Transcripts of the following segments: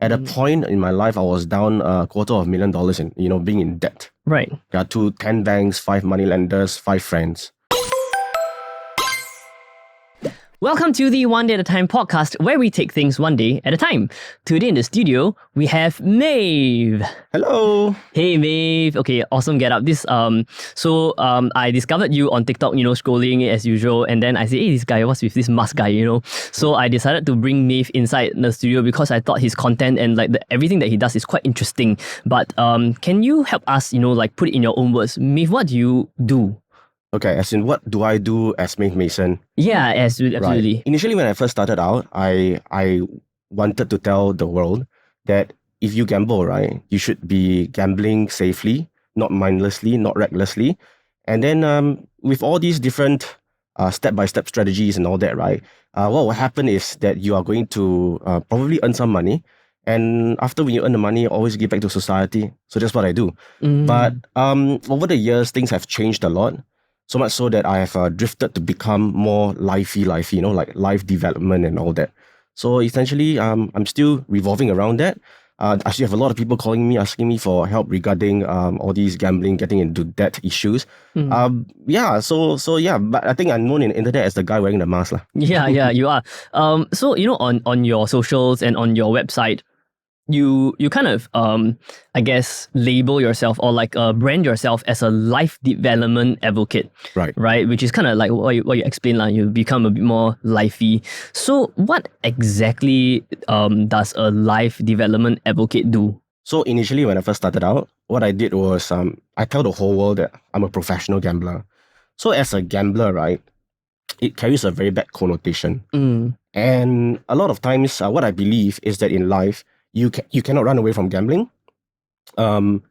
At a point in my life, I was down $250,000 in, being in debt. Right. Yeah, to 10 banks, 5 moneylenders, 5 friends. Welcome to the One Day at a Time podcast, where we take things one day at a time. Today in the studio, we have Mave. Hello. Hey Mave. Okay, awesome get up. I discovered you on TikTok, scrolling as usual, and then I said, hey, this guy, what's with this mask guy, So I decided to bring Mave inside the studio because I thought his content and everything that he does is quite interesting. But can you help us, put it in your own words? Mave, what do you do? Okay, as in what do I do as Mave Mason? Yeah, absolutely. Right. Initially, when I first started out, I wanted to tell the world that if you gamble, right, you should be gambling safely, not mindlessly, not recklessly. And then with all these different step-by-step strategies and all that, right, what will happen is that you are going to probably earn some money. And after when you earn the money, always give back to society. So that's what I do. But over the years, things have changed a lot. So much so that I have drifted to become more lifey, like life development and all that. So essentially, I'm still revolving around that. I still have a lot of people calling me, asking me for help regarding all these gambling, getting into debt issues. But I think I'm known in the internet as the guy wearing the mask. Yeah, you are. On your socials and on your website, you kind of I guess label yourself or brand yourself as a life development advocate, right, which is kind of like what you explained, you become a bit more lifey. So what exactly does a life development advocate do? So initially when I first started out, what I did was I tell the whole world that I'm a professional gambler. So as a gambler, right, it carries a very bad connotation. And a lot of times what I believe is that in life you cannot run away from gambling. To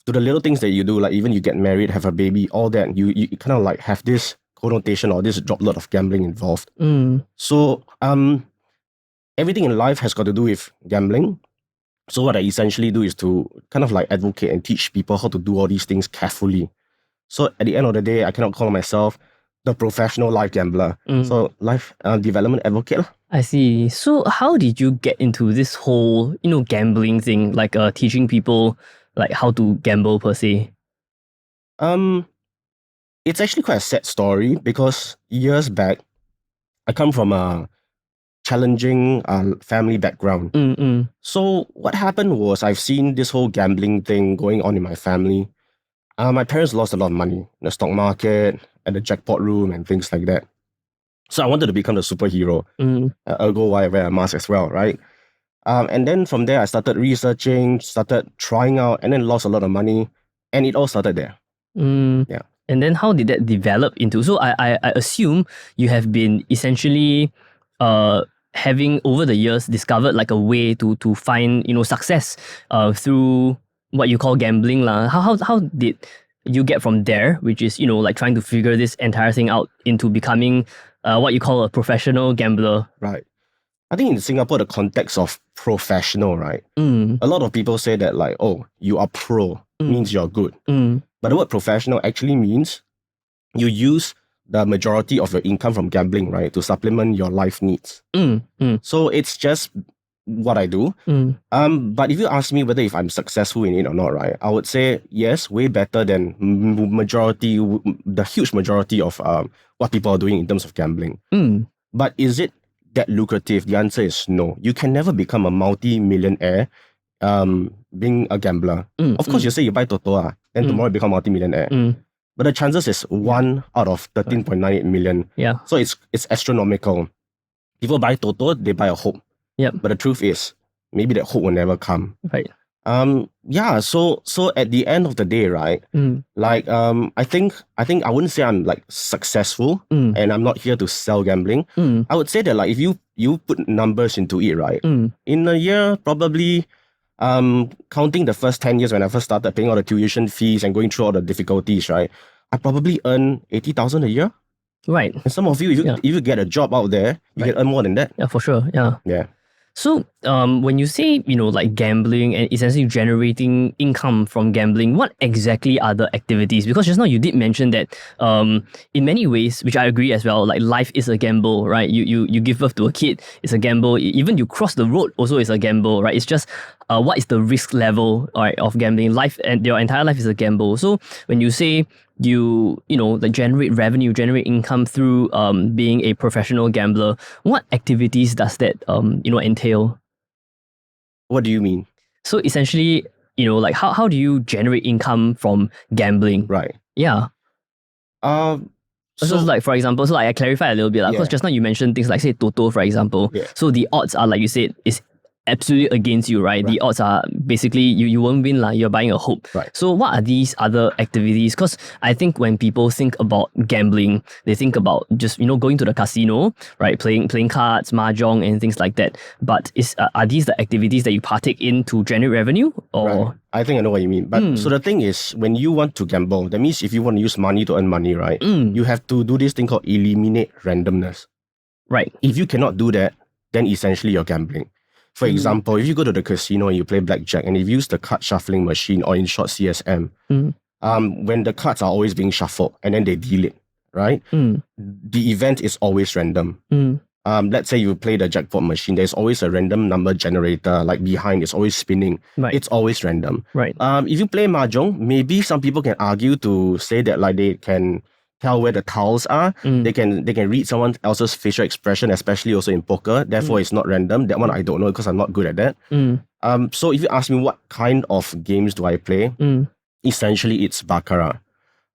the little things that you do, like even you get married, have a baby, all that, you kind of like have this connotation or this droplet of gambling involved. So everything in life has got to do with gambling. So what I essentially do is to kind of like advocate and teach people how to do all these things carefully. So at the end of the day, I cannot call myself the professional life gambler. So life development advocate. I see. So how did you get into this whole, gambling thing, teaching people how to gamble per se? It's actually quite a sad story because years back, I come from a challenging family background. So what happened was I've seen this whole gambling thing going on in my family. My parents lost a lot of money in the stock market, at the jackpot room and things like that. So I wanted to become the superhero. Ergo, why I wear a mask as well, right? And then from there, I started researching, started trying out, and then lost a lot of money. And it all started there. Yeah. And then how did that develop into? So I assume you have been essentially having over the years discovered a way to find success through what you call gambling lah. How did you get from there, which is trying to figure this entire thing out, into becoming what you call a professional gambler? Right. I think in Singapore, the context of professional, right? A lot of people say that oh, you are pro, means you're good. But the word professional actually means you use the majority of your income from gambling, right, to supplement your life needs. So it's just what I do. But if you ask me whether if I'm successful in it or not, right, I would say yes, way better than the huge majority of what people are doing in terms of gambling. But is it that lucrative? The answer is no. You can never become a multi-millionaire being a gambler. Of course, you say you buy Toto, then tomorrow you become a multi-millionaire. But the chances is 1 out of 13.98 million. Yeah. So it's astronomical. People buy Toto, they buy a hope. Yep. But the truth is, maybe that hope will never come. Right. So at the end of the day, right? I think I wouldn't say I'm successful and I'm not here to sell gambling. I would say that if you put numbers into it, right? In a year, probably counting the first 10 years when I first started paying all the tuition fees and going through all the difficulties, right? I probably earn 80,000 a year. Right. And some of you, if you get a job out there, you can earn more than that. Yeah, for sure. Yeah. Yeah. So, when you say, like gambling and essentially generating income from gambling, what exactly are the activities? Because just now you did mention that, in many ways, which I agree as well, like life is a gamble, right? You give birth to a kid, it's a gamble. Even you cross the road also is a gamble, right? It's just, what is the risk level, right, of gambling? Life and your entire life is a gamble. So when you say like generate revenue, generate income through being a professional gambler, what activities does that entail? What do you mean? So essentially, like how do you generate income from gambling? Right. Yeah. Um. So So like for example, so like I clarify a little bit, because yeah, just now you mentioned things like say Toto, for example. yeah, So the odds are, like you said, is absolutely against you, right? right, The odds are basically you won't win, like you're buying a hope. right. So what are these other activities? Because I think when people think about gambling, they think about just going to the casino, right? Playing cards, mahjong, and things like that. But are these the activities that you partake in to generate revenue, Right. or I think I know what you mean. But so the thing is, when you want to gamble, that means if you want to use money to earn money, right? You have to do this thing called eliminate randomness. right? If you cannot do that, then essentially you're gambling. For example, if you go to the casino and you play blackjack and if you use the card shuffling machine, or in short CSM, when the cards are always being shuffled and then they deal it, right? The event is always random. Let's say you play the jackpot machine, there's always a random number generator, like behind, it's always spinning. Right. It's always random. Right. If you play mahjong, maybe some people can argue to say that like they can tell where the tiles are. They can read someone else's facial expression, especially also in poker. Therefore, it's not random. That one I don't know because I'm not good at that. So if you ask me what kind of games do I play, essentially it's baccarat.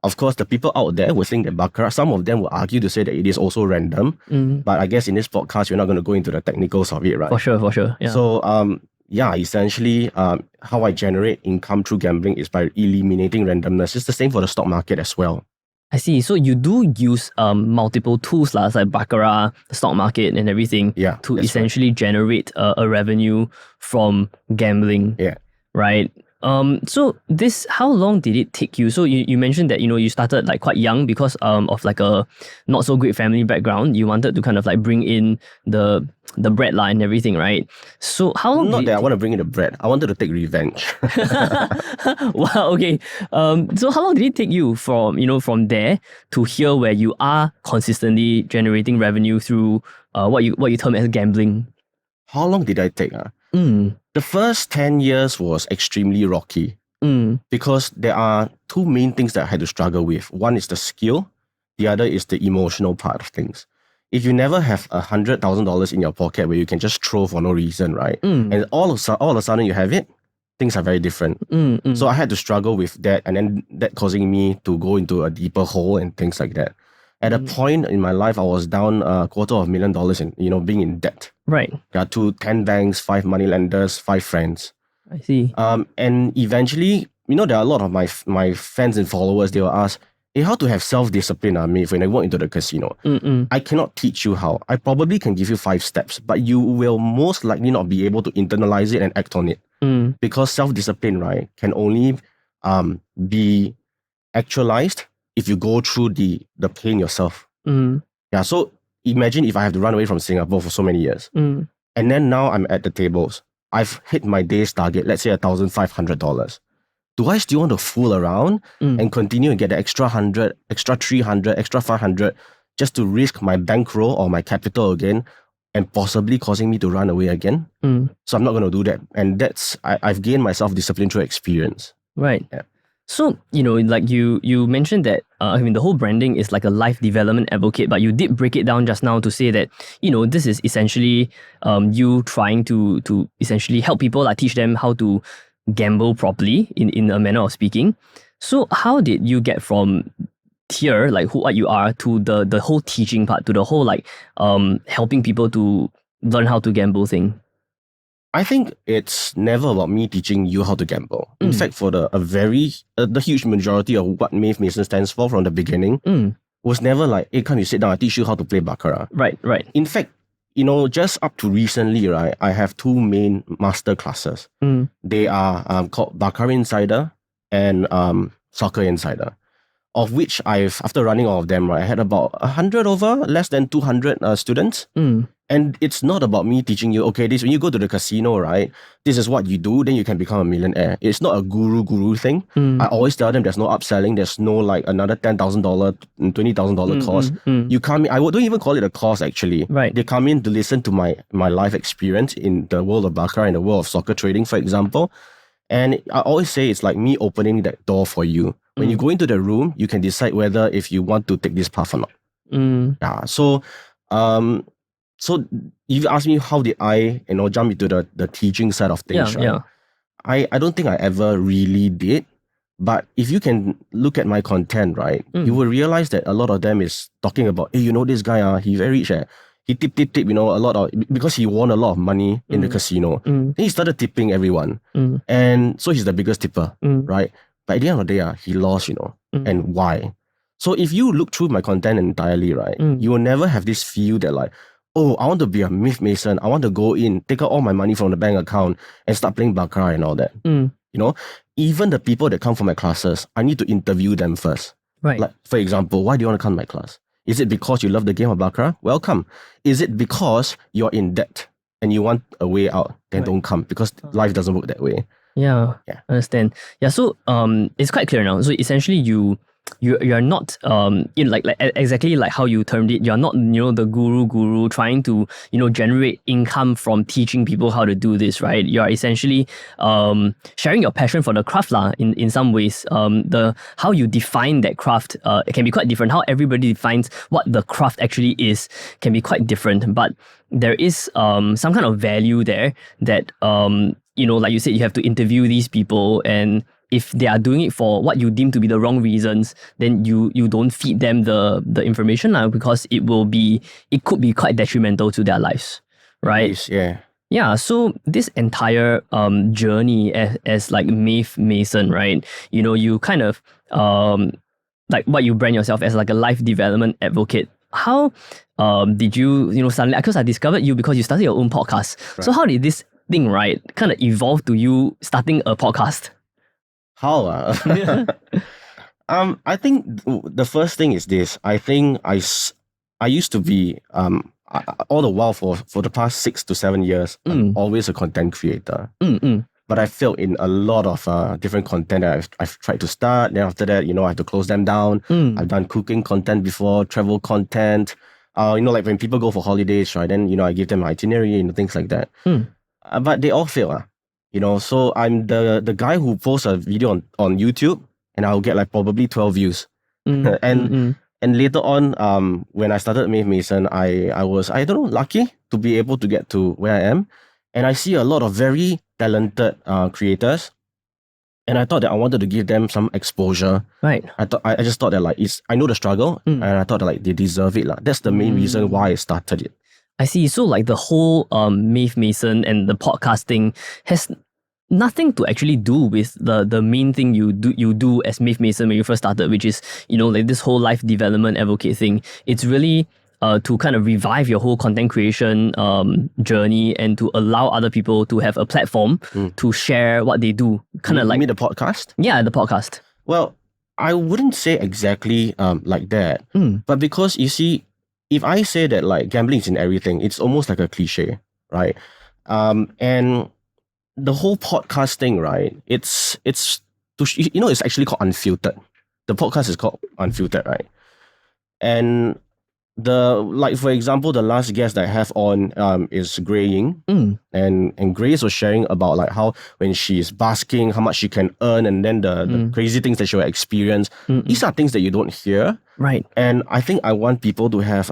Of course, the people out there will think that baccarat, some of them will argue to say that it is also random. But I guess in this podcast, we're not going to go into the technicals of it, right? For sure. Yeah. So, essentially, how I generate income through gambling is by eliminating randomness. It's the same for the stock market as well. I see. So you do use multiple tools like baccarat, the stock market, and everything to essentially generate a revenue from gambling. Yeah. Right. So how long did it take you? So you mentioned that you started like quite young because of like a not so great family background. You wanted to kind of like bring in the bread line and everything, right? So how long? Not that I want to bring in the bread. I wanted to take revenge. Wow. Okay. So how long did it take you from there to here where you are consistently generating revenue through what you term as gambling? How long did I take? The first 10 years was extremely rocky because there are two main things that I had to struggle with. One is the skill, the other is the emotional part of things. If you never have $100,000 in your pocket where you can just throw for no reason, right? And all of a sudden you have it, things are very different. So I had to struggle with that, and then that causing me to go into a deeper hole and things like that. At a point in my life, I was down $250,000 in, being in debt. Right. Yeah, to 10 banks, 5 money lenders, 5 friends. I see. And eventually, there are a lot of my fans and followers, they will ask, hey, how to have self-discipline, Mave, when I walk into the casino? I cannot teach you how. I probably can give you 5 steps, but you will most likely not be able to internalize it and act on it. Because self-discipline, right, can only be actualized if you go through the pain yourself. Yeah, so imagine if I have to run away from Singapore for so many years. And then now I'm at the tables. I've hit my day's target, let's say $1,500. Do I still want to fool around and continue and get the extra 100, extra 300, extra 500 just to risk my bankroll or my capital again and possibly causing me to run away again? So I'm not going to do that. And I've gained my self-discipline through experience. Right. Yeah. So, like you mentioned that, the whole branding is like a life development advocate, but you did break it down just now to say that, this is essentially you trying to essentially help people, like teach them how to gamble properly in a manner of speaking. So how did you get from here, like what you are, to the whole teaching part, to the whole like helping people to learn how to gamble thing? I think it's never about me teaching you how to gamble. In fact, for the huge majority of what Mave Mason stands for from the beginning was never like, hey, come you sit down, I teach you how to play baccarat. Right. In fact, just up to recently, right, I have 2 main master classes. They are called Baccarat Insider and Soccer Insider, of which after running all of them, right, I had about 100 over, less than 200 students. And it's not about me teaching you, okay, this when you go to the casino, right? This is what you do, then you can become a millionaire. It's not a guru thing. I always tell them there's no upselling, there's no like another $10,000, $20,000 course. You come in, don't even call it a course actually. Right. They come in to listen to my life experience in the world of baccarat, in the world of soccer trading, for example. And I always say it's like me opening that door for you. When you go into the room, you can decide whether if you want to take this path or not. Yeah. So so if you ask me how did I, jump into the teaching side of things, right? I don't think I ever really did. But if you can look at my content, right, you will realize that a lot of them is talking about, hey, this guy, he's very rich. He tip, a lot of, because he won a lot of money in the casino. Then he started tipping everyone. And so he's the biggest tipper, right? But at the end of the day, he lost, and why? So if you look through my content entirely, right, you will never have this feel that like, oh, I want to be a Mave Mason. I want to go in, take out all my money from the bank account and start playing baccarat and all that. Even the people that come for my classes, I need to interview them first. Right. Like, for example, why do you want to come to my class? Is it because you love the game of baccarat? Welcome. Is it because you're in debt and you want a way out? Then don't come, because life doesn't work that way. Yeah. Understand. Yeah. So it's quite clear now. So essentially, you're not like exactly like how you termed it. You're not the guru trying to generate income from teaching people how to do this, right? You're essentially sharing your passion for the craft lah. In some ways, the how you define that craft it can be quite different. How everybody defines what the craft actually is can be quite different. But there is some kind of value there that like you said, you have to interview these people, and if they are doing it for what you deem to be the wrong reasons, then you don't feed them the information because it could be quite detrimental to their lives, right? Yes, yeah. Yeah, so this entire journey as like Mave Mason, right? You kind of like what you brand yourself as, like a life development advocate. How did you suddenly, because I discovered you because you started your own podcast. Right. So how did this thing, right, kind of evolve to you starting a podcast? How? I think the first thing is this. I think I used to be all the while for the past 6 to 7 years, I'm always a content creator. But I failed in a lot of different content that I've tried to start. Then after that, I have to close them down. I've done cooking content before, travel content. Like when people go for holidays, right? Then I give them itinerary and things like that. But they all fail. So I'm the guy who posts a video on YouTube and I'll get like probably 12 views. And later on, when I started Mave Mason, I was, lucky to be able to get to where I am. And I see a lot of very talented creators. And I thought that I wanted to give them some exposure. Right. I just thought that like I know the struggle and I thought that like they deserve it. That's the main reason why I started it. I see. So like the whole Mave Mason and the podcasting has nothing to actually do with the main thing you do as Mave Mason when you first started, which is like this whole life development advocate thing. It's really to kind of revive your whole content creation journey and to allow other people to have a platform to share what they do. Kind of like, you mean the podcast? Yeah, the podcast. Well, I wouldn't say exactly like that, but because you see, if I say that like gambling is in everything, it's almost like a cliche, right? And the whole podcast thing, right? It's actually called Unfiltered. The podcast is called Unfiltered, right? And for example, the last guest that I have on is Gray Ying, and Grace was sharing about like how when she's basking, how much she can earn, and then the crazy things that she will experience. These are things that you don't hear, right? And I think I want people to have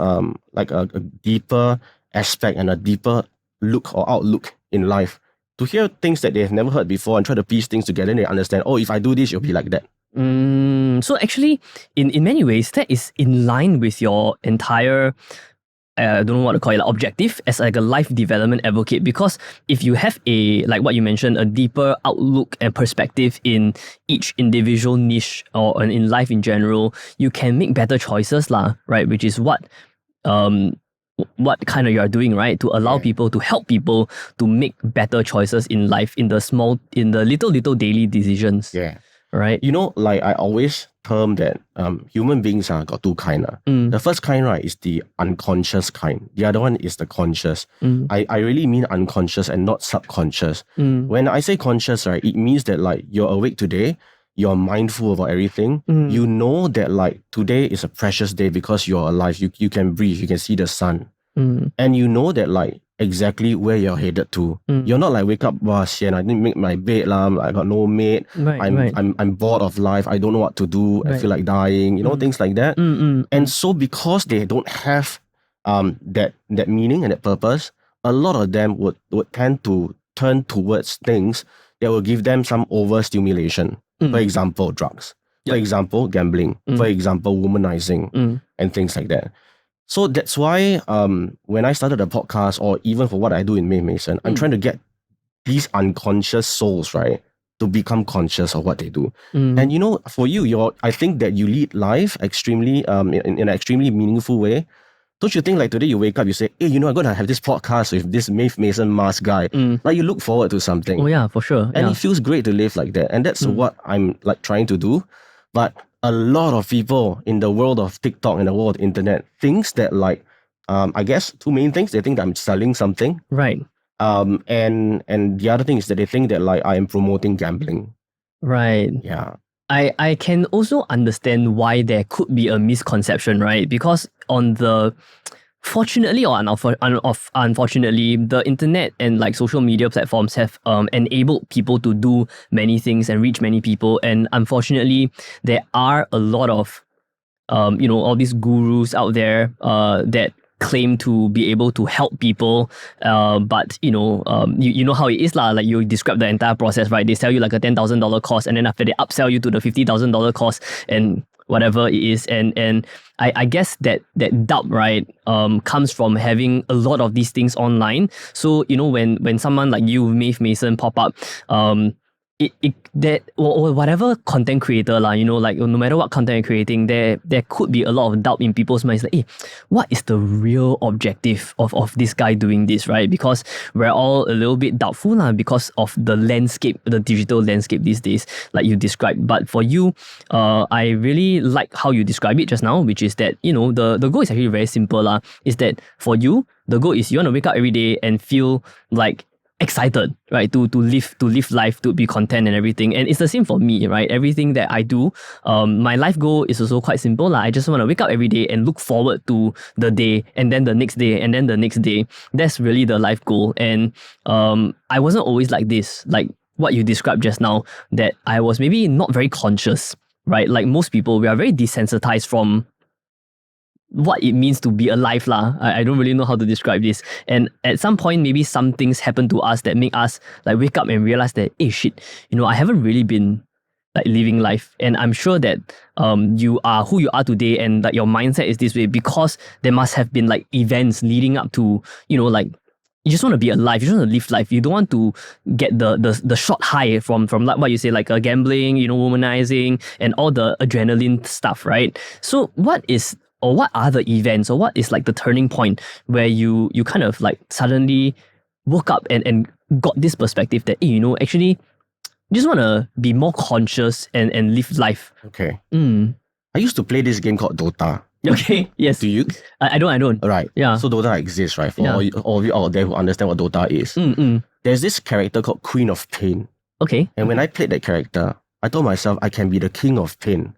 like a deeper aspect and a deeper look or outlook in life, to hear things that they've never heard before and try to piece things together and they understand, oh, if I do this, it'll be like that. So actually, in many ways, that is in line with your entire, I don't know what to call it, like objective as like a life development advocate. Because if you have like what you mentioned, a deeper outlook and perspective in each individual niche or in life in general, you can make better choices lah, right? Which is what kind of you're doing, right? To allow people, to help people to make better choices in life, in the little daily decisions. Yeah. Right. You know, like I always term that human beings got two kind. The first kind, right, is the unconscious kind. The other one is the conscious. I really mean unconscious and not subconscious. When I say conscious, right, it means that like you're awake today, you're mindful about everything. You know that like today is a precious day because you're alive. You can breathe, you can see the sun. And you know that like exactly where you're headed to. You're not like wake up, wow, shit, I didn't make my bed, I got no mate. Right, I'm bored of life. I don't know what to do. I feel like dying. You know, things like that. And so because they don't have that meaning and that purpose, a lot of them would tend to turn towards things that will give them some overstimulation. For example, drugs. For example, gambling. For example, womanizing and things like that. So that's why when I started the podcast, or even for what I do in Mave Mason, I'm trying to get these unconscious souls, right, to become conscious of what they do. And you know, for you, I think that you lead life extremely in an extremely meaningful way. Don't you think like today you wake up, you say, hey, you know, I'm gonna have this podcast with this Mave Mason mask guy. Like you look forward to something. Oh yeah, for sure. And it feels great to live like that. And that's what I'm like trying to do. But a lot of people in the world of TikTok and the world of internet thinks that like, I guess two main things. They think that I'm selling something. Right. And the other thing is that they think that like I am promoting gambling. Right. Yeah. I can also understand why there could be a misconception, right? Because on the fortunately or unfortunately, the internet and like social media platforms have enabled people to do many things and reach many people. And unfortunately, there are a lot of all these gurus out there that claim to be able to help people, but you know how it is lah. Like you describe the entire process, right? They sell you like a $10,000 course, and then after they upsell you to the $50,000 course and whatever it is, and I guess that doubt, right, comes from having a lot of these things online. So you know when someone like you, Mave Mason, pop up, or whatever content creator lah, you know, like no matter what content you're creating, there could be a lot of doubt in people's minds, like, hey, what is the real objective of this guy doing this, right? Because we're all a little bit doubtful lah because of the landscape, the digital landscape these days, like you described. But for you, I really like how you describe it just now, which is that, you know, the goal is actually very simple lah. Is that for you, the goal is you want to wake up every day and feel like excited, right, to live life, to be content and everything. And it's the same for me, right? Everything that I do, my life goal is also quite simple lah. I just want to wake up every day and look forward to the day, and then the next day, and then the next day. That's really the life goal. And I wasn't always like this, like what you described just now, that I was maybe not very conscious, right? Like most people, we are very desensitized from what it means to be alive lah. I don't really know how to describe this. And at some point, maybe some things happen to us that make us like wake up and realize that, hey shit, you know, I haven't really been like living life. And I'm sure that you are who you are today, and that your mindset is this way because there must have been like events leading up to, you know, like you just want to be alive. You just want to live life. You don't want to get the short high from like what you say, like gambling, you know, womanizing, and all the adrenaline stuff, right? So what are the events, or what is like the turning point where you kind of like suddenly woke up and got this perspective that, hey, you know, actually you just want to be more conscious and live life? Okay. I used to play this game called Dota. Okay, yes. Do you? I don't. Right. Yeah. So Dota exists, right? For all of you out there who understand what Dota is. There's this character called Queen of Pain. Okay. And when I played that character, I told myself I can be the King of Pain.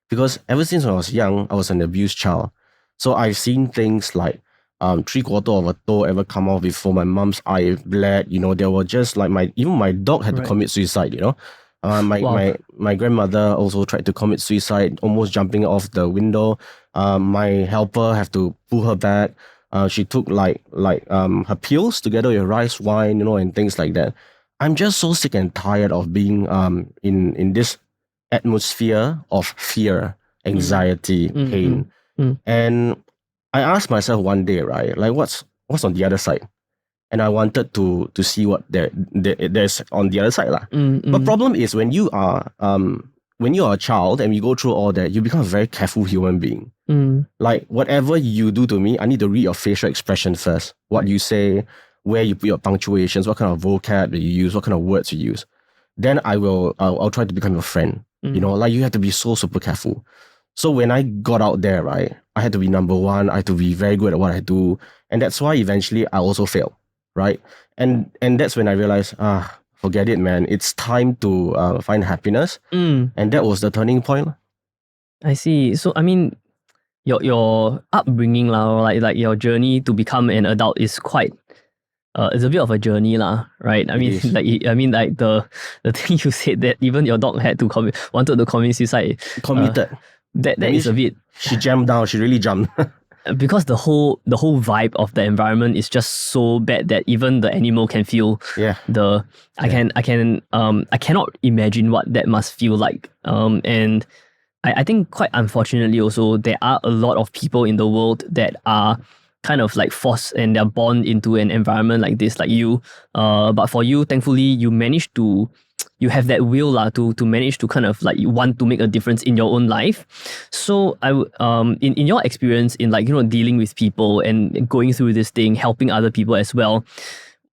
Because ever since when I was young, I was an abused child. So I've seen things like 3/4 of a toe ever come off before my mom's eye bled. You know, there were just like even my dog had to commit suicide, you know. My grandmother also tried to commit suicide, almost jumping off the window. My helper have to pull her back. She took like her pills together with rice wine, you know, and things like that. I'm just so sick and tired of being in this atmosphere of fear, anxiety, pain. And I asked myself one day, right, like what's on the other side? And I wanted to see what there's on the other side lah. But problem is when you are a child and you go through all that, you become a very careful human being. Like whatever you do to me, I need to read your facial expression first. What you say, where you put your punctuations, what kind of vocab that you use, what kind of words you use. Then I'll try to become your friend. You know, like you have to be so super careful. So when I got out there, right, I had to be number one. I had to be very good at what I do, and that's why eventually I also failed, right? And that's when I realized, forget it, man. It's time to find happiness, and that was the turning point. I see. So I mean, your upbringing lah, or like your journey to become an adult is quite. It's a bit of a journey lah, right? I It mean, is. like the thing you said that even your dog had to wanted to commit suicide. Committed. That means is a bit. She jumped down. She really jumped. Because the whole vibe of the environment is just so bad that even the animal can feel Yeah. I cannot imagine what that must feel like. And I think quite unfortunately also there are a lot of people in the world that are kind of like forced and they're born into an environment like this, like you. But for you, thankfully, you have that will lah to manage to kind of like you want to make a difference in your own life. So in your experience in like, you know, dealing with people and going through this thing, helping other people as well,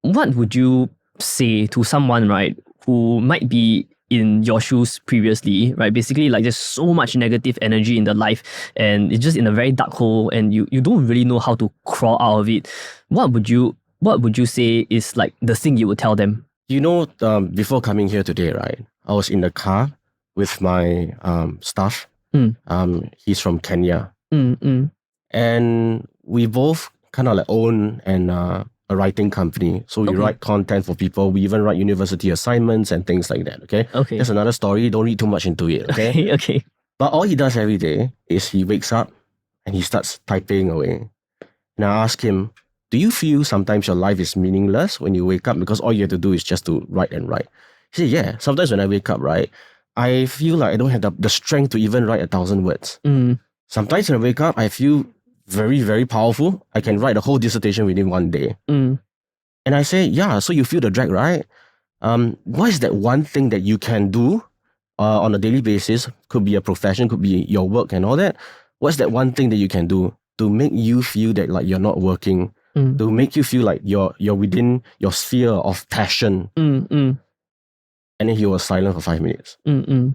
what would you say to someone, right, who might be in your shoes previously, right? Basically, like there's so much negative energy in the life and it's just in a very dark hole and you don't really know how to crawl out of it. What would you say is like the thing you would tell them? You know, before coming here today, right, I was in the car with my staff. He's from Kenya. And we both kind of like own a writing company. So we write content for people. We even write university assignments and things like that, okay? Okay. That's another story. Don't read too much into it, okay? Okay. But all he does every day is he wakes up and he starts typing away. And I ask him, do you feel sometimes your life is meaningless when you wake up because all you have to do is just to write and write? He said, yeah. Sometimes when I wake up, right, I feel like I don't have the strength to even write 1,000 words. Sometimes when I wake up, I feel very, very powerful. I can write a whole dissertation within one day. And I say, yeah, so you feel the drag, right? What is that one thing that you can do on a daily basis? Could be a profession, could be your work and all that. What's that one thing that you can do to make you feel that like you're not working, to make you feel like you're within your sphere of passion? And then he was silent for 5 minutes. And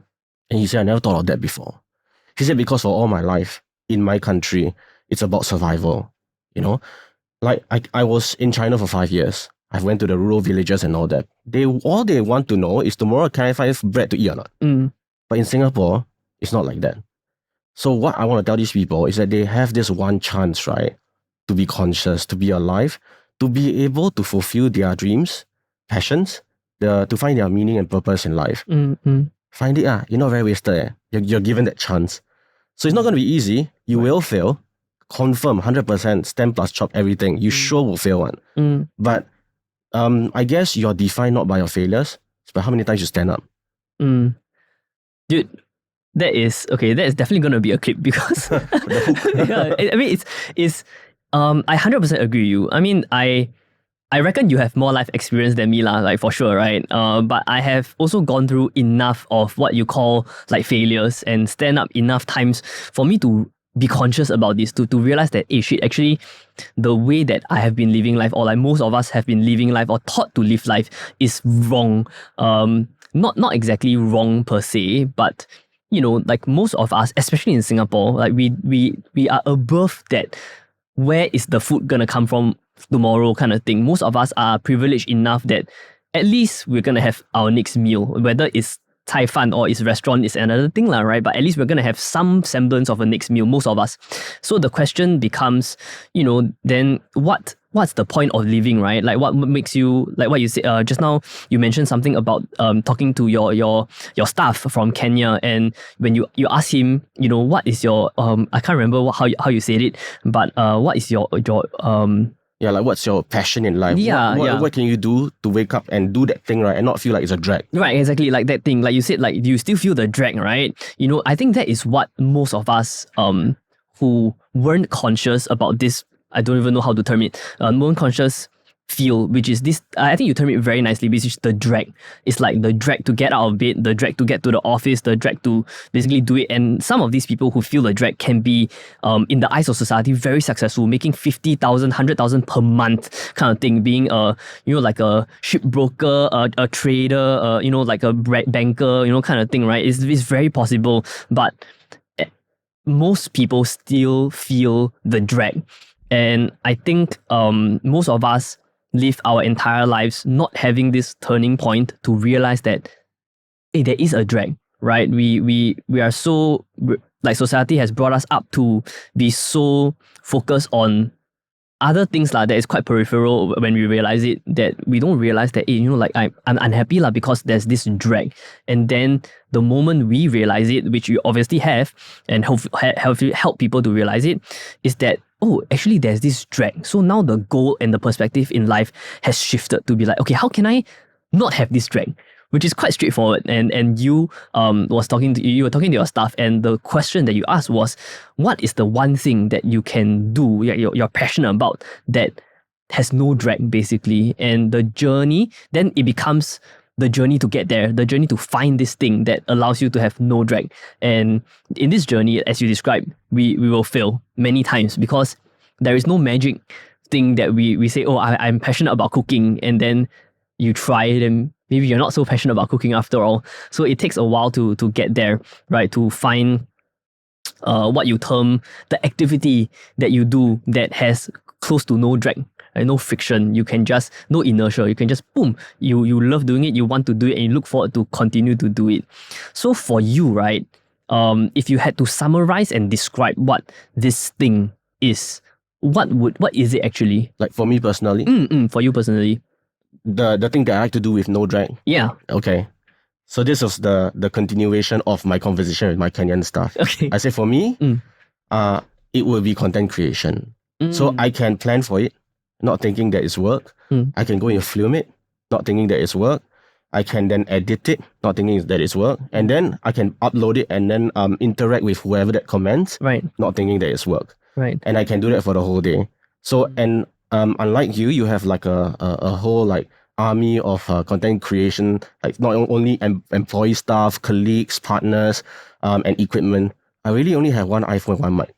he said, I never thought of that before. He said, because for all my life in my country, it's about survival, you know? Like I was in China for 5 years. I went to the rural villages and all that. All they want to know is tomorrow can I find bread to eat or not? But in Singapore, it's not like that. So what I want to tell these people is that they have this one chance, right? To be conscious, to be alive, to be able to fulfill their dreams, passions, to find their meaning and purpose in life. Find it, you're not very wasted. You're given that chance. So it's not going to be easy. You will fail. Confirm, 100%, stand plus chop everything. You sure will fail one. But I guess you're defined not by your failures, but how many times you stand up. Dude, that is definitely going to be a clip because yeah, I mean it's I 100% agree with you. I mean I reckon you have more life experience than me lah, like for sure, right? But I have also gone through enough of what you call like failures and stand up enough times for me to be conscious about this, to realize that, hey shit, actually the way that I have been living life, or like most of us have been living life or taught to live life, is wrong. Not exactly wrong per se, but you know, like most of us, especially in Singapore, like we are above that. Where is the food gonna come from tomorrow kind of thing? Most of us are privileged enough that at least we're gonna have our next meal, whether it's Thai fan or it's restaurant is another thing lah, right? But at least we're gonna have some semblance of a next meal, most of us. So the question becomes, you know, then what's the point of living, right? Like what makes you, like what you said just now, you mentioned something about talking to your staff from Kenya, and when you ask him, you know, what is your I can't remember how you said it, but what is your yeah, like what's your passion in life? What can you do to wake up and do that thing, right? And not feel like it's a drag. Right, exactly, like that thing. Like you said, like you still feel the drag, right? You know, I think that is what most of us who weren't conscious about this, I don't even know how to term it, weren't conscious feel, which is this, I think you term it very nicely, which is the drag. It's like the drag to get out of bed, the drag to get to the office, the drag to basically do it. And some of these people who feel the drag can be, in the eyes of society, very successful, making 50,000, 100,000 per month kind of thing, being like a shipbroker, a trader, like a banker, kind of thing, right? It's very possible, but most people still feel the drag. And I think most of us live our entire lives not having this turning point to realize that, hey, there is a drag, right? We are so, like, society has brought us up to be so focused on other things that is quite peripheral when we realize it, that we don't realize that, hey, like I'm unhappy because there's this drag. And then the moment we realize it, which we obviously have, and help people to realize it, is that, oh, actually there's this drag. So now the goal and the perspective in life has shifted to be like, okay, how can I not have this drag? Which is quite straightforward. And you were talking to your staff, and the question that you asked was, what is the one thing that you can do, you're passionate about, that has no drag, basically? And the journey, then it becomes the journey to get there, the journey to find this thing that allows you to have no drag. And in this journey, as you described, we will fail many times, because there is no magic thing that we say, oh, I'm passionate about cooking, and then you try it and maybe you're not so passionate about cooking after all. So it takes a while to get there, right? To find what you term the activity that you do that has close to no drag, right? No friction. You can just, no inertia. You can just, boom, you love doing it, you want to do it, and you look forward to continue to do it. So for you, right, if you had to summarize and describe what this thing is, what is it actually? Like for me personally, for you personally. the thing that I like to do with no drag. Yeah. Okay. So this was the continuation of my conversation with my Kenyan staff. Okay. I say for me, it will be content creation. So I can plan for it, not thinking that it's work. I can go and film it, not thinking that it's work. I can then edit it, not thinking that it's work. And then I can upload it and then interact with whoever that comments, Right. not thinking that it's work. Right. And I can do that for the whole day. So, and unlike you have like a whole like army of content creation, like not only employee staff, colleagues, partners, and equipment. I really only have one iPhone, one mic.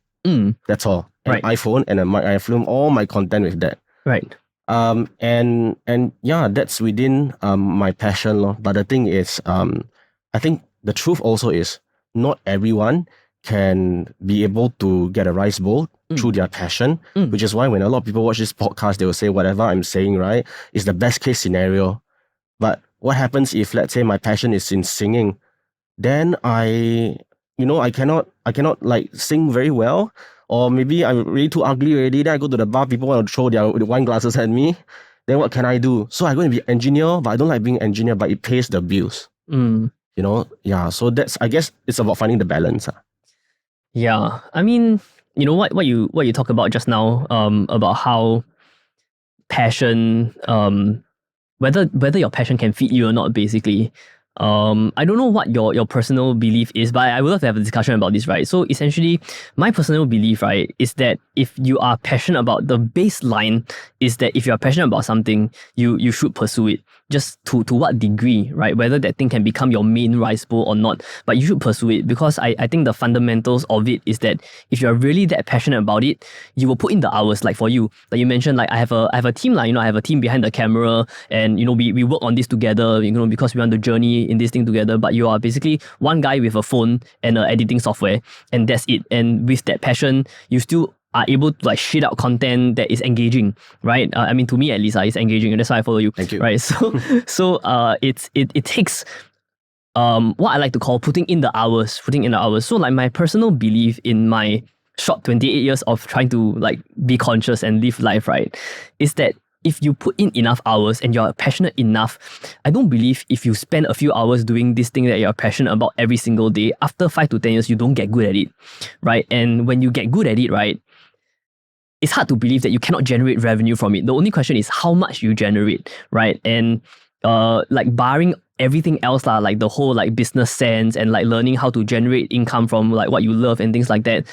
That's all. An iPhone and a mic. I film all my content with that. Right. And yeah, that's within my passion, lor. But the thing is, I think the truth also is not everyone can be able to get a rice bowl through their passion, which is why when a lot of people watch this podcast, they will say whatever I'm saying, right, is the best case scenario. But what happens if, let's say, my passion is in singing, then I cannot like sing very well, or maybe I'm really too ugly already. Then I go to the bar, people want to throw their wine glasses at me. Then what can I do? So I'm going to be an engineer, but I don't like being an engineer, but it pays the bills. Yeah. So that's, I guess it's about finding the balance. Yeah, I mean, what you talk about just now, about how passion, whether your passion can feed you or not, basically. I don't know what your personal belief is, but I would love to have a discussion about this, right? So essentially, my personal belief, right, is that if you are passionate about, the baseline is that if you are passionate about something, you should pursue it. Just to what degree, right? Whether that thing can become your main rice bowl or not, but you should pursue it, because I think the fundamentals of it is that if you're really that passionate about it, you will put in the hours. Like for you, like you mentioned, like I have a team, like, I have a team behind the camera, and we work on this together, because we want to journey in this thing together. But you are basically one guy with a phone and editing software, and that's it. And with that passion, you still are able to like shit out content that is engaging, right? I mean, to me at least, it's engaging, and that's why I follow you. Thank you. Right? So it takes what I like to call putting in the hours. So like my personal belief in my short 28 years of trying to like be conscious and live life, right, is that if you put in enough hours and you're passionate enough, I don't believe if you spend a few hours doing this thing that you're passionate about every single day, after 5 to 10 years, you don't get good at it, right? And when you get good at it, right, it's hard to believe that you cannot generate revenue from it. The only question is how much you generate, right? And like barring everything else, like the whole like business sense and like learning how to generate income from like what you love and things like that,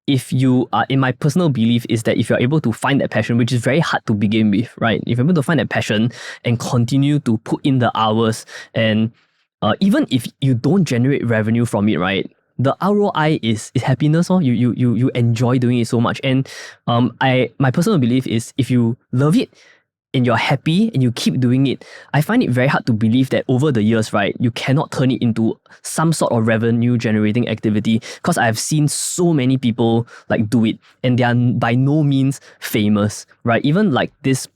if you are, in my personal belief, is that if you're able to find that passion, which is very hard to begin with, right? If you're able to find that passion and continue to put in the hours, and even if you don't generate revenue from it, right? The ROI is happiness, or you enjoy doing it so much. And my personal belief is if you love it and you're happy and you keep doing it, I find it very hard to believe that over the years, right, you cannot turn it into some sort of revenue generating activity, because I've seen so many people like do it and they are by no means famous, right? Even like this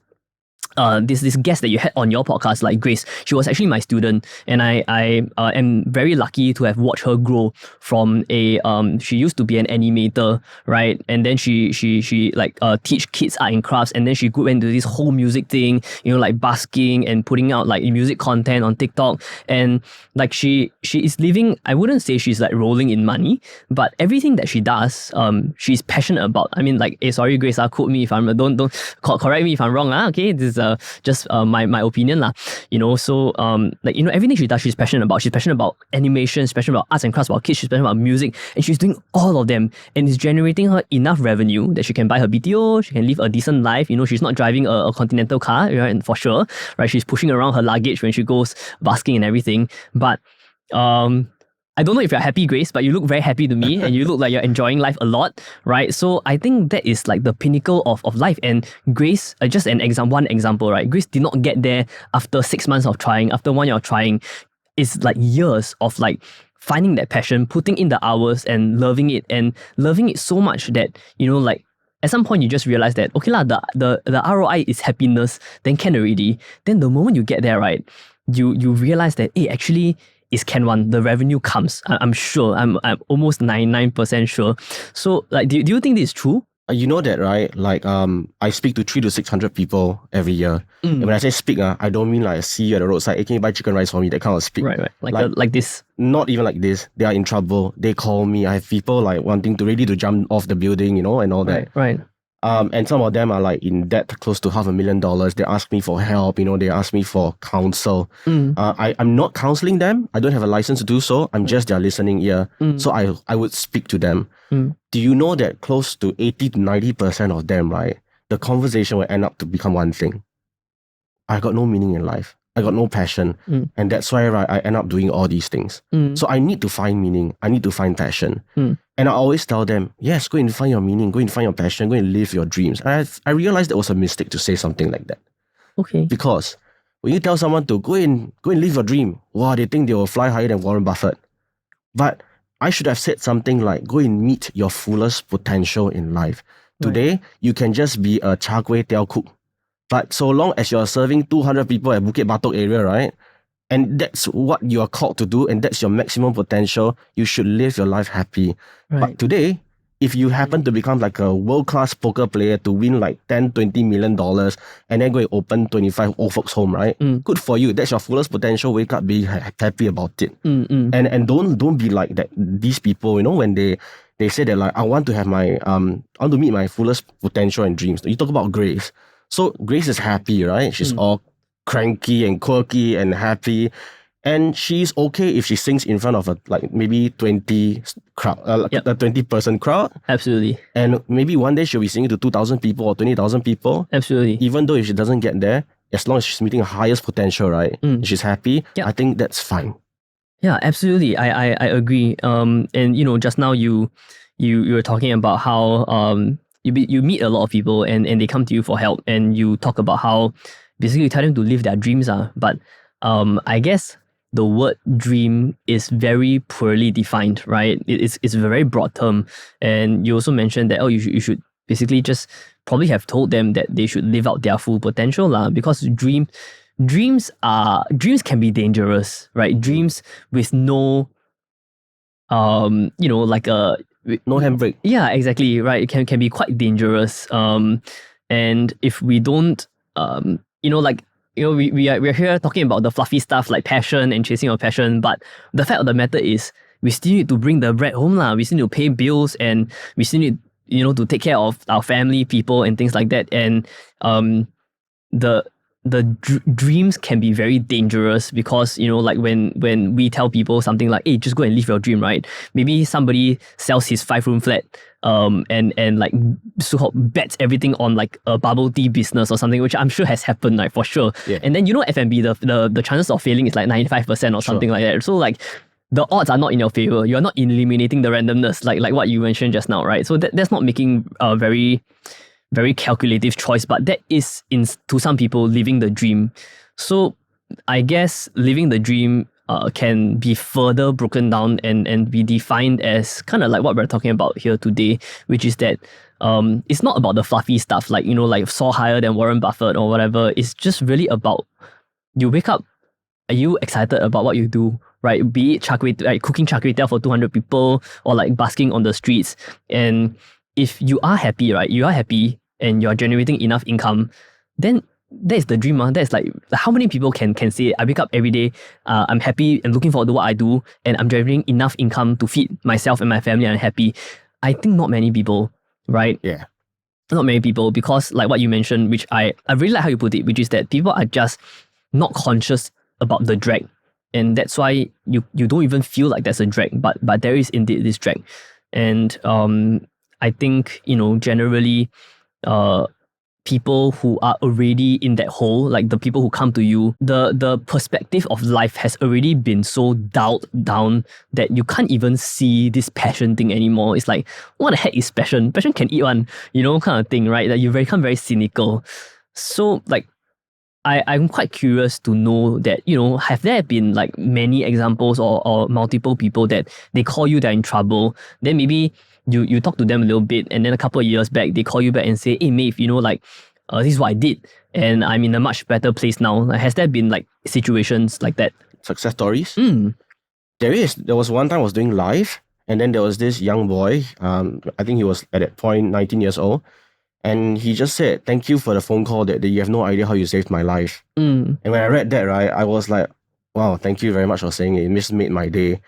guest that you had on your podcast, like Grace, she was actually my student, and I am very lucky to have watched her grow from a she used to be an animator, right? And then she like teach kids art and crafts, and then she went into this whole music thing, you know, like basking and putting out like music content on TikTok, and like she is living, I wouldn't say she's like rolling in money, but everything that she does, she's passionate about. I mean, like, sorry Grace, quote me if I'm don't correct me if I'm wrong, okay? This is just my opinion lah, you know. So like, you know, everything she does, she's passionate about. She's passionate about animation, she's passionate about arts and crafts, about kids, she's passionate about music, and she's doing all of them, and it's generating her enough revenue that she can buy her BTO, she can live a decent life. You know, she's not driving a Continental car, right? And for sure, right? She's pushing around her luggage when she goes basking and everything. But I don't know if you're happy, Grace, but you look very happy to me and you look like you're enjoying life a lot, right? So I think that is like the pinnacle of life. And Grace, just one example, right? Grace did not get there after 6 months of trying, after 1 year of trying. It's like years of like finding that passion, putting in the hours and loving it so much that, you know, like at some point you just realize that, okay lah, the ROI is happiness, then can already. Then the moment you get there, right, you realize that, hey, actually, is can one, the revenue comes. I'm sure. I'm almost 99% sure. So like, do you think this is true? You know that, right? Like, I speak to 300 to 600 people every year. And when I say speak, I don't mean like I see you at the roadside, hey, can you buy chicken rice for me? That kind of speak. Right. Like this. Not even like this. They are in trouble. They call me. I have people like wanting to ready to jump off the building, you know, and all that. Right. And some of them are like in debt close to $500,000. They ask me for help, you know, they ask me for counsel. I'm not counseling them. I don't have a license to do so. I'm just their listening ear. So I would speak to them. Do you know that close to 80 to 90% of them, right, the conversation will end up to become one thing. I got no meaning in life. I got no passion. And that's why, right, I end up doing all these things. So I need to find meaning. I need to find passion. And I always tell them, yes, go and find your meaning, go and find your passion, go and live your dreams. And I realized it was a mistake to say something like that. Okay. Because when you tell someone to go and live your dream, wow, they think they will fly higher than Warren Buffett. But I should have said something like, go and meet your fullest potential in life. Today, you can just be a char kway teow cook. But so long as you're serving 200 people at Bukit Batok area, right? And that's what you are called to do, and that's your maximum potential, you should live your life happy. Right. But today, if you happen to become like a world-class poker player to win like $10-20 million and then go and open 25 old folks home, right? Good for you. That's your fullest potential. Wake up, be happy about it. And don't be like that. These people, you know, when they say that like, I want to have my I want to meet my fullest potential and dreams. You talk about Grace. So Grace is happy, right? She's all cranky and quirky and happy. And she's okay if she sings in front of a like maybe 20 crowd, a 20-person crowd. Absolutely. And maybe one day she'll be singing to 2,000 people or 20,000 people. Absolutely. Even though if she doesn't get there, as long as she's meeting her highest potential, right? She's happy. I think that's fine. Yeah, absolutely. I agree. And you know, just now you were talking about how you meet a lot of people and they come to you for help, and you talk about how basically you tell them to live their dreams. But I guess the word dream is very poorly defined, right? It's a very broad term. And you also mentioned that, you should basically just probably have told them that they should live out their full potential, because dreams can be dangerous, right? Dreams with no like a no handbrake. Yeah, exactly, right. It can be quite dangerous. And if we don't we're here talking about the fluffy stuff like passion and chasing your passion, but the fact of the matter is we still need to bring the bread home. We still need to pay bills, and we still need, to take care of our family, people and things like that. And dreams can be very dangerous because, you know, like when we tell people something like, hey, just go and live your dream, right? Maybe somebody sells his 5-room flat and like so bets everything on like a bubble tea business or something, which I'm sure has happened, like for sure. Yeah. And then, you know, F&B, the chances of failing is like 95% or something like that. So like the odds are not in your favor. You're not eliminating the randomness, like what you mentioned just now, right? So that's not making a very calculative choice, but that is, to some people, living the dream. So I guess living the dream can be further broken down and be defined as kind of like what we're talking about here today, which is that it's not about the fluffy stuff, like, you know, like soar higher than Warren Buffett or whatever. It's just really about, you wake up, are you excited about what you do, right? Be it like cooking char kway teow for 200 people or like basking on the streets. And if you are happy, right, you are happy and you're generating enough income, then that is the dream. That's like, how many people can say, I wake up every day, I'm happy and looking forward to what I do, and I'm generating enough income to feed myself and my family, and I'm happy. I think not many people, right? Yeah. Not many people, because like what you mentioned, which I really like how you put it, which is that people are just not conscious about the drag. And that's why you don't even feel like there's a drag, but there is indeed this drag. And I think, you know, generally, people who are already in that hole, like the people who come to you, the perspective of life has already been so dialed down that you can't even see this passion thing anymore. It's like, what the heck is passion? Passion can eat one, you know, kind of thing, right? That you become very cynical. So like, I'm quite curious to know that, you know, have there been like many examples or multiple people that they call you, they're in trouble, then maybe you talk to them a little bit, and then a couple of years back, they call you back and say, hey, Mave, you know, like, this is what I did, and I'm in a much better place now. Like, has there been like situations like that? Success stories? There was one time I was doing live, and then there was this young boy, I think he was at that point 19 years old, and he just said, thank you for the phone call, that you have no idea how you saved my life. And when I read that, right, I was like, wow, thank you very much for saying it. It just made my day.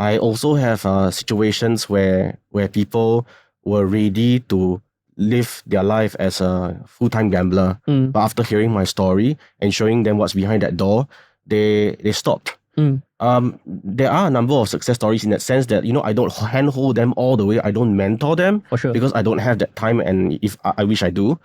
I also have situations where people were ready to live their life as a full-time gambler, but after hearing my story and showing them what's behind that door, they stopped. There are a number of success stories in that sense that, you know, I don't handhold them all the way. I don't mentor them, For sure. because I don't have that time, and if I wish I do.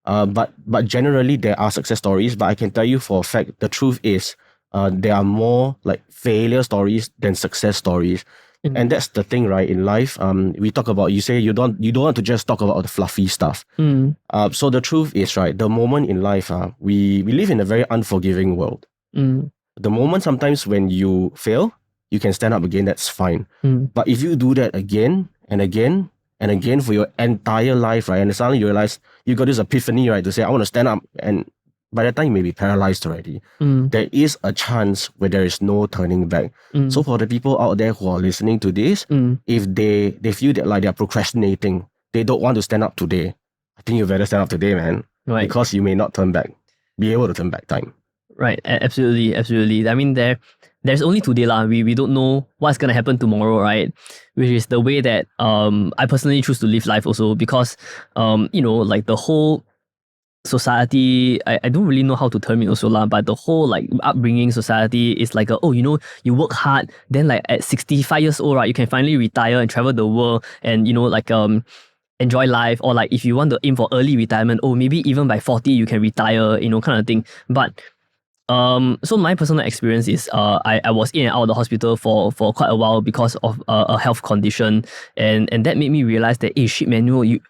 But generally there are success stories. But I can tell you for a fact, the truth is, there are more like failure stories than success stories. And that's the thing, right? In life, we talk about, you say you don't want to just talk about the fluffy stuff. So the truth is, right, the moment in life, we live in a very unforgiving world. The moment sometimes when you fail, you can stand up again, that's fine. But if you do that again and again and again for your entire life, right, and suddenly you realize you got this epiphany, right, to say, I want to stand up, and by that time you may be paralyzed already. There is a chance where there is no turning back. So for the people out there who are listening to this, if they feel that like they're procrastinating, they don't want to stand up today, I think you better stand up today, man. Right. Because you may not turn back, be able to turn back time. Right, absolutely. I mean, there's only today lah. We don't know what's gonna happen tomorrow, right? Which is the way that I personally choose to live life also, because you know, like the whole society, I don't really know how to term it also lah, but the whole like upbringing society is like you know, you work hard, then like at 65 years old, right, you can finally retire and travel the world, and you know, like enjoy life, or like if you want to aim for early retirement, maybe even by 40 you can retire, you know, kind of thing. But so my personal experience is I was in and out of the hospital for quite a while because of a health condition, and that made me realize that, hey, shit, man,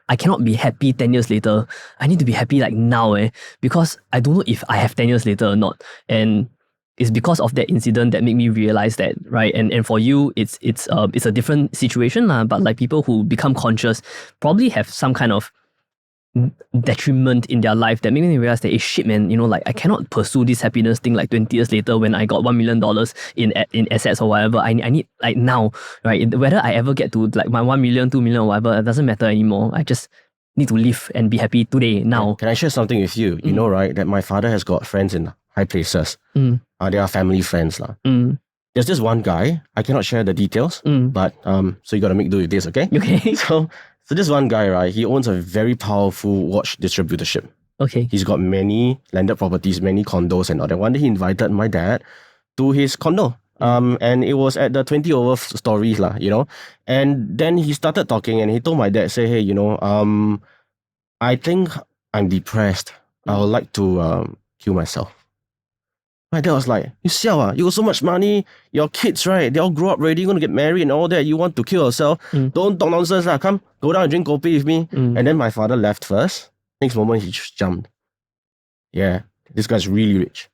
I cannot be happy 10 years later. I need to be happy like now, because I don't know if I have 10 years later or not. And it's because of that incident that made me realize that, right? And for you, it's a different situation lah, but like people who become conscious probably have some kind of detriment in their life that made me realize that, hey, shit, man, you know, like I cannot pursue this happiness thing like 20 years later when I got $1 million in assets or whatever. I need like now, right? Whether I ever get to like my 1 million, 2 million or whatever, it doesn't matter anymore. I just need to live and be happy today, now. Can I share something with you? You know, right, that my father has got friends in high places. They are family friends lah. There's this one guy, I cannot share the details, but so you gotta make do with this, okay? Okay. So this one guy, right, he owns a very powerful watch distributorship. Okay. He's got many landed properties, many condos and all that. One day he invited my dad to his condo. And it was at the 20 over stories, lah, And then he started talking and he told my dad, say, hey, I think I'm depressed. I would like to kill myself. My dad was like, you siao ah, you got so much money, your kids, right? They all grow up ready, you're gonna get married and all that. You want to kill yourself? Don't talk nonsense lah. Come, go down and drink kopi with me. And then my father left first. Next moment, he just jumped. Yeah, this guy's really rich.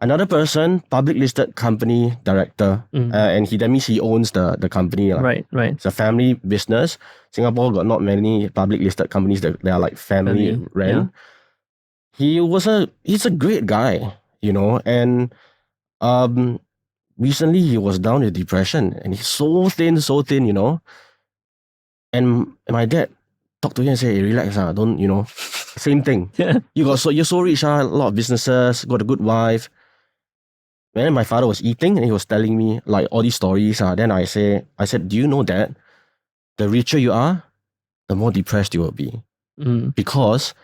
Another person, public listed company director, and that means he owns the company. Right. It's a family business. Singapore got not many public listed companies that they are like family ran. Yeah. He's a great guy, and recently he was down with depression and he's so thin, and my dad talked to him and said, hey, relax, don't, same thing. You're so rich, a lot of businesses, got a good wife. And then my father was eating and he was telling me like all these stories. Then I said, do you know that the richer you are, the more depressed you will be? Because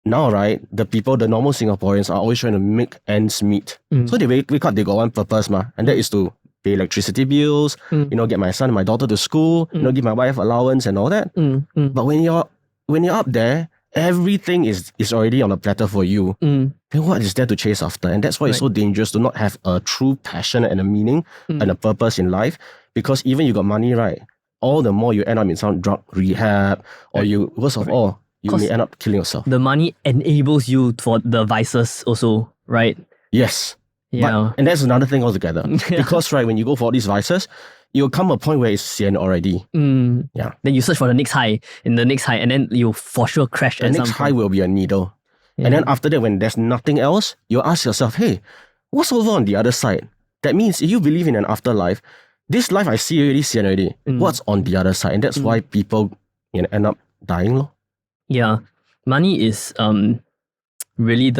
now, right, the normal Singaporeans are always trying to make ends meet. So they wake up, they got one purpose, and that is to pay electricity bills, get my son and my daughter to school, give my wife allowance and all that. But when you're up there, everything is already on a platter for you. Then what is there to chase after? And that's why it's so dangerous to not have a true passion and a meaning and a purpose in life. Because even you got money, right, all the more you end up in some drug rehab, or worst of all, you may end up killing yourself. The money enables you for the vices also, right? Yes. Yeah. And that's another thing altogether. Because, right, when you go for all these vices, you'll come a point where it's sian already. Yeah. Then you search for the next high, and then you'll for sure crash at some point. The next high will be a needle. Yeah. And then after that, when there's nothing else, you'll ask yourself, hey, what's over on the other side? That means if you believe in an afterlife, this life I see already, sian already. What's on the other side? And that's why people end up dying, lor. Yeah, money is really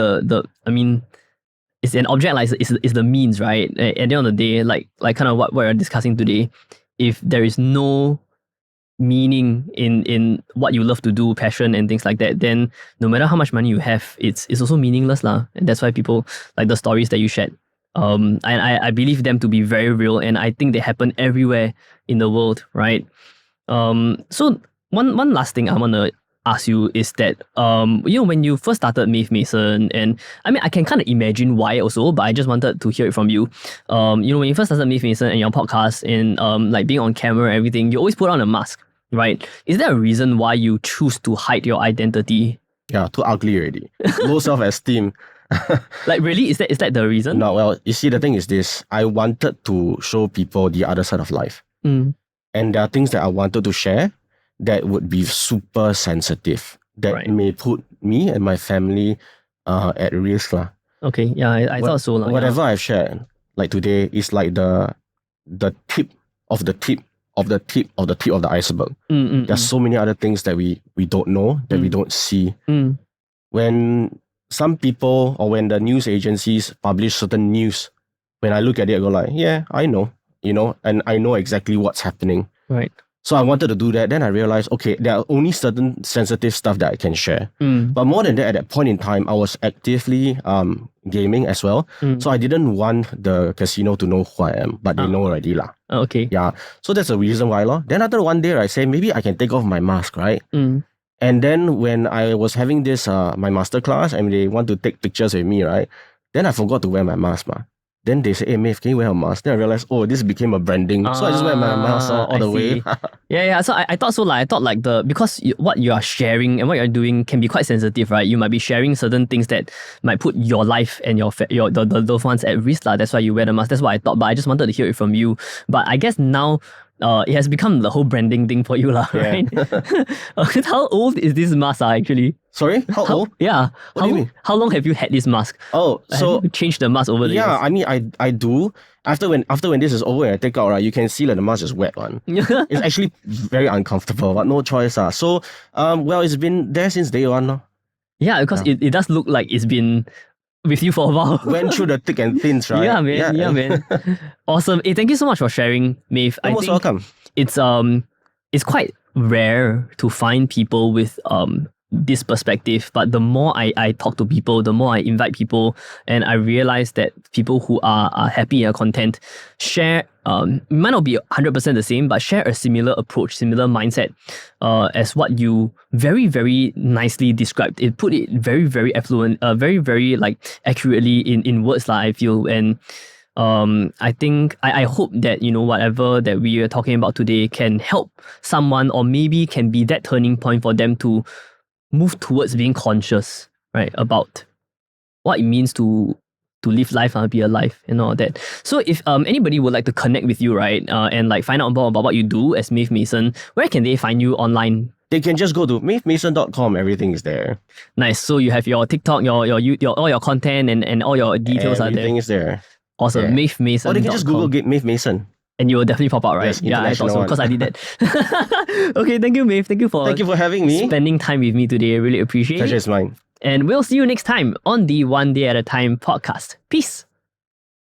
it's an object, like it's the means, right? At the end of the day, like kind of what we're discussing today, if there is no meaning in what you love to do, passion and things like that, then no matter how much money you have, it's also meaningless lah. And that's why people like the stories that you shared. I believe them to be very real, and I think they happen everywhere in the world, right? So one last thing I wanna ask you is that when you first started Mave Mason, and I mean I can kind of imagine why also, but I just wanted to hear it from you. When you first started Mave Mason and your podcast and like being on camera and everything, you always put on a mask, right? Is there a reason why you choose to hide your identity? Yeah, too ugly already. Low self-esteem. Like really? Is that the reason? No, well, you see, the thing is this. I wanted to show people the other side of life. And there are things that I wanted to share that would be super sensitive, that may put me and my family at risk. Okay, yeah, I thought so. Whatever I've shared, like today, is like the tip of the tip of the tip of the tip of the iceberg. There's so many other things that we don't know, that we don't see. When some people, or when the news agencies publish certain news, when I look at it, I go like, yeah, I know, and I know exactly what's happening. Right. So I wanted to do that. Then I realized, okay, there are only certain sensitive stuff that I can share. But more than that, at that point in time, I was actively gaming as well. So I didn't want the casino to know who I am, but they know already lah. Okay. Yeah. So that's the reason why lah. Then after one day, I say maybe I can take off my mask, right? And then when I was having this my masterclass and they want to take pictures with me, right? Then I forgot to wear my mask, ma. Then they say, hey, Mave, can you wear a mask? Then I realized, oh, this became a branding. So I just wear my mask all the way. Yeah. So I thought so. I thought because what you are sharing and what you're doing can be quite sensitive, right? You might be sharing certain things that might put your life and the loved ones at risk. That's why you wear the mask. That's what I thought. But I just wanted to hear it from you. But I guess now it has become the whole branding thing for you, right? How old is this mask actually? Sorry? How old? Yeah. What do you mean? How long have you had this mask? Oh, so have you changed the mask over the years? Yeah, I mean, I do. After when this is over and I take out, right, you can see that the mask is wet one. It's actually very uncomfortable, but no choice. So, well, it's been there since day one. Yeah, because it does look like it's been with you for a while. Went through the thick and thins, right? Yeah, man. Yeah, man. Awesome. Hey, thank you so much for sharing, Mave. You're most welcome. It's quite rare to find people with this perspective, but the more I talk to people, the more I invite people, and I realize that people who are happy and content share, might not be 100% the same, but share a similar approach, similar mindset, as what you very, very nicely described. It put it very, very affluent, very, very like accurately in words, I feel. And I think I hope that, you know, whatever that we are talking about today can help someone, or maybe can be that turning point for them to move towards being conscious, right, about what it means to live life and be alive and all that. So if anybody would like to connect with you, right, and like find out more about what you do as Mave Mason, where can they find you online? They can just go to mavemason.com. Everything is there. Nice. So you have your TikTok, your all your content and all your details are there. Everything is there. Awesome. Yeah. Mave Mason. Or they can just Google Mave Mason. And you will definitely pop out, right? Yes, yeah, I thought so, international because I did that. Okay, thank you, Mave. Thank you for having me. spending time with me today. I really appreciate Pleasure it. is mine. And we'll see you next time on the One Day at a Time podcast. Peace.